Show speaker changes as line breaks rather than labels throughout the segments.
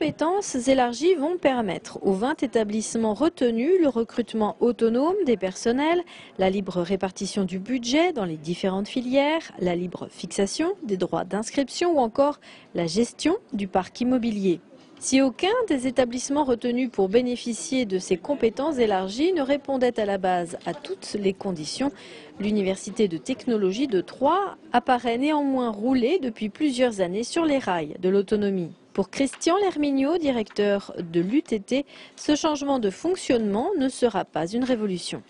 compétences élargies vont permettre aux 20 établissements retenus le recrutement autonome des personnels, la libre répartition du budget dans les différentes filières, la libre fixation des droits d'inscription ou encore la gestion du parc immobilier. Si aucun des établissements retenus pour bénéficier de ces compétences élargies ne répondait à la base à toutes les conditions, l'Université de technologie de Troyes apparaît néanmoins roulée depuis plusieurs années sur les rails de l'autonomie. Pour Christian Lermignot, directeur de l'UTT, ce changement de fonctionnement ne sera pas une révolution.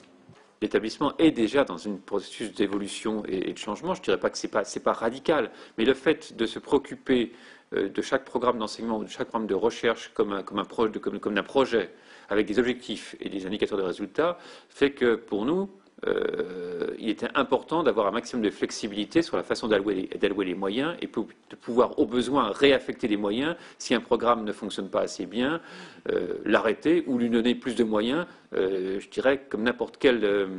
L'établissement est déjà dans un processus d'évolution et de changement. Je ne dirais pas que ce n'est pas radical, mais le fait de se préoccuper de chaque programme d'enseignement ou de chaque programme de recherche comme un projet avec des objectifs et des indicateurs de résultats fait que pour nous, il était important d'avoir un maximum de flexibilité sur la façon d'allouer les moyens et de pouvoir au besoin réaffecter les moyens si un programme ne fonctionne pas assez bien, l'arrêter ou lui donner plus de moyens, je dirais comme n'importe quel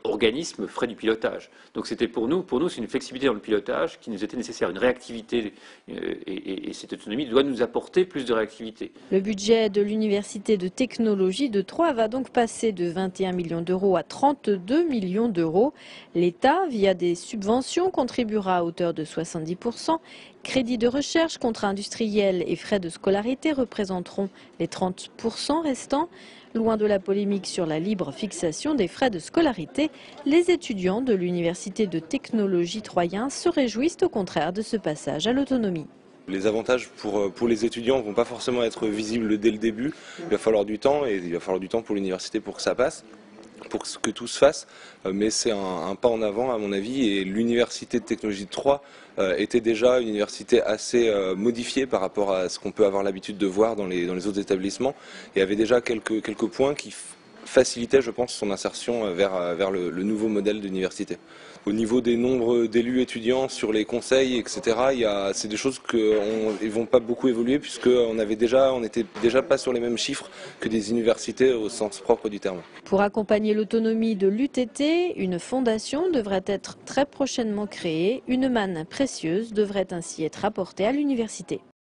organisme ferait du pilotage. Donc c'était pour nous c'est une flexibilité dans le pilotage qui nous était nécessaire, une réactivité et cette autonomie doit nous apporter plus de réactivité.
Le budget de l'Université de technologie de Troyes va donc passer de 21 millions d'euros à 32 millions d'euros. L'État, via des subventions, contribuera à hauteur de 70%. Crédits de recherche, contrats industriels et frais de scolarité représenteront les 30% restants. Loin de la polémique sur la libre fixation des frais de scolarité, les étudiants de l'Université de technologie troyen se réjouissent au contraire de ce passage à l'autonomie.
Les avantages pour les étudiants ne vont pas forcément être visibles dès le début. Il va falloir du temps et il va falloir du temps pour l'université pour que ça passe, pour que tout se fasse. Mais c'est un pas en avant à mon avis et l'Université de technologie de Troyes était déjà une université assez modifiée par rapport à ce qu'on peut avoir l'habitude de voir dans les autres établissements et avait déjà quelques points qui facilitait, je pense, son insertion vers le nouveau modèle d'université. Au niveau des nombres d'élus étudiants sur les conseils, etc., c'est des choses qui ne vont pas beaucoup évoluer puisqu'on n'était déjà pas sur les mêmes chiffres que des universités au sens propre du terme.
Pour accompagner l'autonomie de l'UTT, une fondation devrait être très prochainement créée. Une manne précieuse devrait ainsi être apportée à l'université.